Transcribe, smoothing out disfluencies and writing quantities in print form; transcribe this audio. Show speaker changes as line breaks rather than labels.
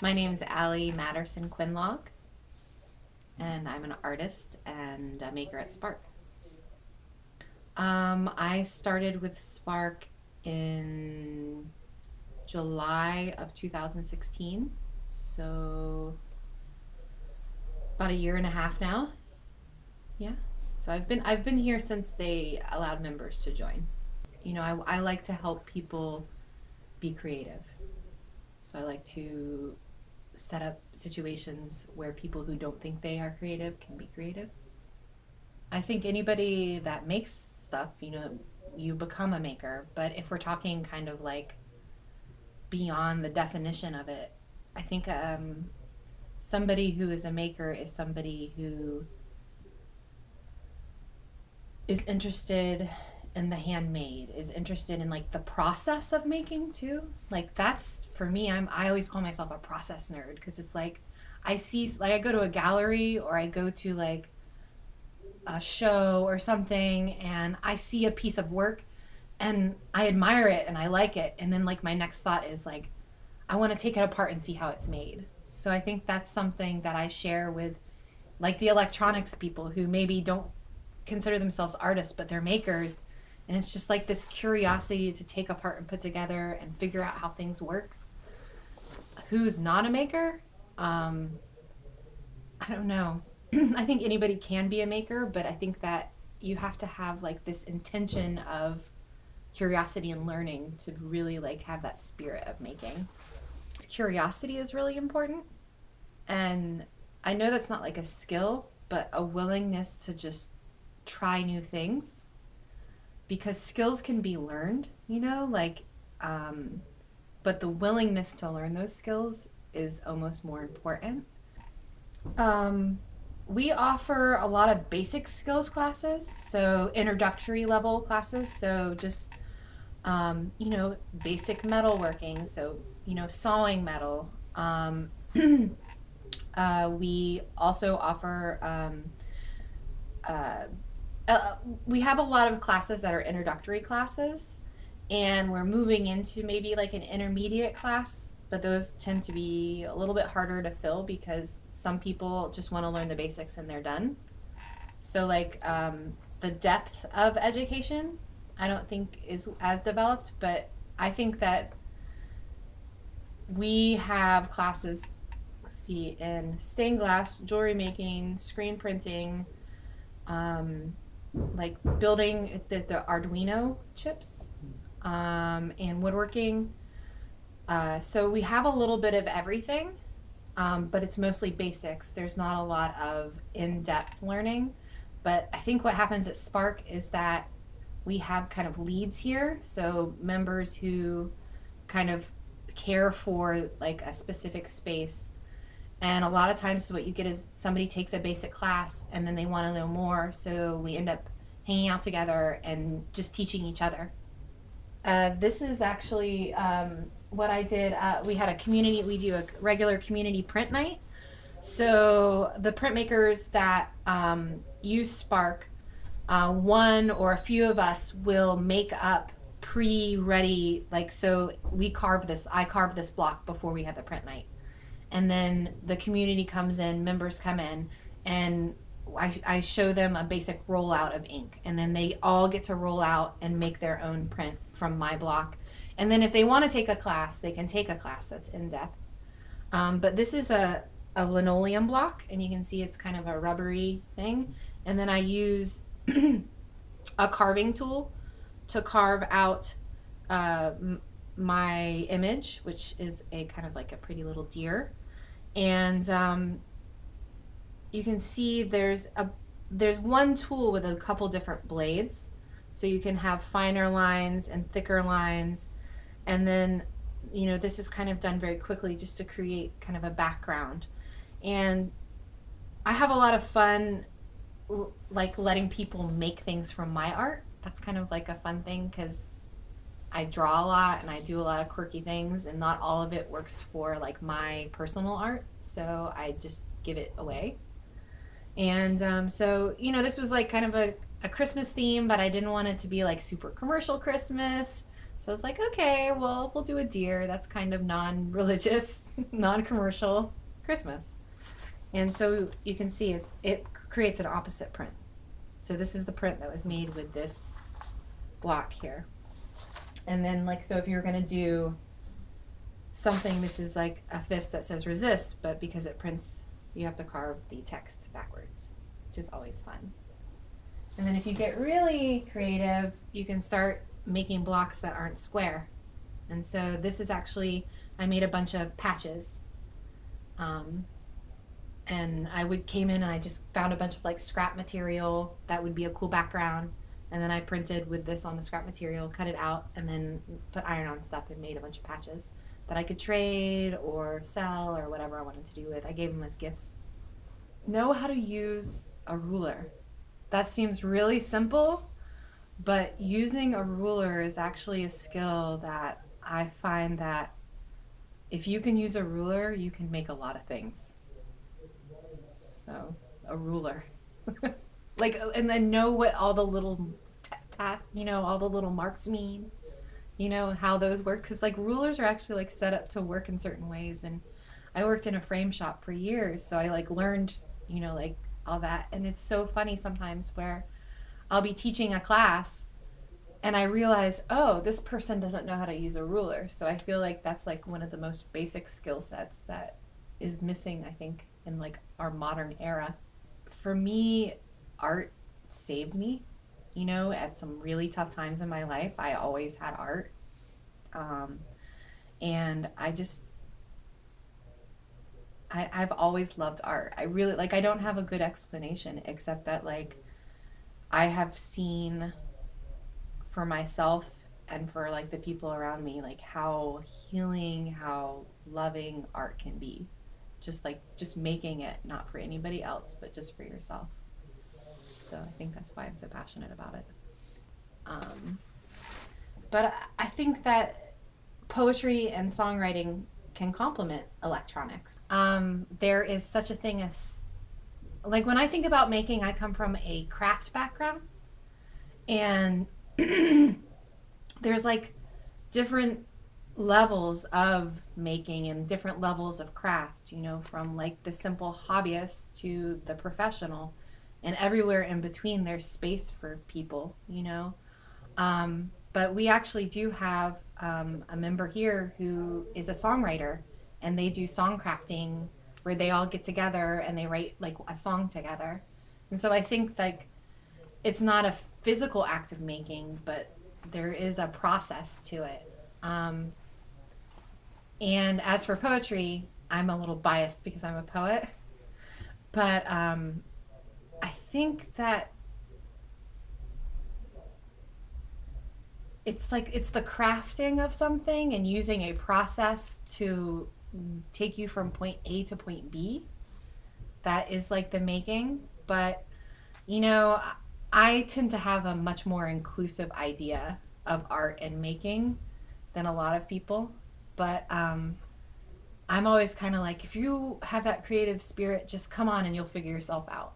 My name is Aly Maderson-quinlog, and I'm an artist and a maker at Spark. I started with Spark in July of 2016, so about a year and a half now. Yeah. So I've been here since they allowed members to join. I like to help people be creative. So I like to set up situations where people who don't think they are creative can be creative. I think anybody that makes stuff, you become a maker. But if we're talking kind of like beyond the definition of it, I think somebody who is a maker is somebody who is interested in the handmade, is interested in like the process of making too. Like that's for me, I always call myself a process nerd because it's like I go to a gallery or I go to like a show or something and I see a piece of work and I admire it and I like it, and then like my next thought is like I want to take it apart and see how it's made. So I think that's something that I share with like the electronics people who maybe don't consider themselves artists but they're makers, and it's just like this curiosity to take apart and put together and figure out how things work. Who's not a maker? I don't know. I think anybody can be a maker, but I think that you have to have like this intention of curiosity and learning to really like have that spirit of making. Curiosity is really important, and I know that's not like a skill, but a willingness to just try new things, because skills can be learned, but the willingness to learn those skills is almost more important. We offer a lot of basic skills classes, so introductory level classes, so just basic metalworking, so sawing metal. We also offer we have a lot of classes that are introductory classes, and we're moving into maybe like an intermediate class, but those tend to be a little bit harder to fill because some people just want to learn the basics and they're done. So like the depth of education I don't think is as developed, but I think that we have classes, let's see, in stained glass, jewelry making, screen printing, like building the Arduino chips, and woodworking. So we have a little bit of everything, but it's mostly basics. There's not a lot of in-depth learning. But I think what happens at Spark is that we have kind of leads here, so members who kind of care for like a specific space. And a lot of times what you get is somebody takes a basic class and then they want to know more, so we end up hanging out together and just teaching each other. This is actually what I did. We do a regular community print night. So the printmakers that use Spark, one or a few of us will make up pre-ready, like, so I carved this block before we had the print night. And then the community comes in, members come in, and I show them a basic rollout of ink. And then they all get to roll out and make their own print from my block. And then if they want to take a class, they can take a class that's in-depth. But this is a linoleum block, and you can see it's kind of a rubbery thing. And then I use a carving tool to carve out my image, which is a kind of like a pretty little deer. And you can see there's one tool with a couple different blades, so you can have finer lines and thicker lines. And then this is kind of done very quickly just to create kind of a background. And I have a lot of fun like letting people make things from my art. That's kind of like a fun thing because I draw a lot and I do a lot of quirky things, and not all of it works for like my personal art, so I just give it away. And so this was like kind of a Christmas theme, but I didn't want it to be like super commercial Christmas, So I was like, okay, well, we'll do a deer. That's kind of non-religious, non-commercial Christmas. And so you can see it creates an opposite print. So this is the print that was made with this block here. And then like, so if you were going to do something, this is like a fist that says resist, but because it prints, you have to carve the text backwards, which is always fun. And then if you get really creative, you can start making blocks that aren't square. And so this is actually, I made a bunch of patches. And came in and I just found a bunch of like scrap material that would be a cool background. And then I printed with this on the scrap material, cut it out, and then put iron on stuff and made a bunch of patches that I could trade or sell or whatever I wanted to do with. I gave them as gifts. Know how to use a ruler. That seems really simple, but using a ruler is actually a skill that I find that if you can use a ruler, you can make a lot of things. So, a ruler. Like, and then know what all the little, all the little marks mean, how those work. Because, like, rulers are actually, like, set up to work in certain ways. And I worked in a frame shop for years, so I, like, learned, like, all that. And it's so funny sometimes where I'll be teaching a class and I realize, oh, this person doesn't know how to use a ruler. So I feel like that's, like, one of the most basic skill sets that is missing, I think, in, like, our modern era. For me, art saved me, at some really tough times in my life. I always had art. And I've always loved art. I really, like, I don't have a good explanation except that, like, I have seen for myself and for, like, the people around me, like, how healing, how loving art can be. Just making it, not for anybody else, but just for yourself. So I think that's why I'm so passionate about it. But I think that poetry and songwriting can complement electronics. There is such a thing as, like, when I think about making, I come from a craft background, and there's, like, different levels of making and different levels of craft, from, like, the simple hobbyist to the professional, and everywhere in between there's space for people, but we actually do have a member here who is a songwriter, and they do song crafting where they all get together and they write, like, a song together. And so I think, like, it's not a physical act of making, but there is a process to it. And as for poetry, I'm a little biased because I'm a poet, but I think that it's the crafting of something and using a process to take you from point A to point B. That is, like, the making. But, I tend to have a much more inclusive idea of art and making than a lot of people. But I'm always kind of like, if you have that creative spirit, just come on and you'll figure yourself out.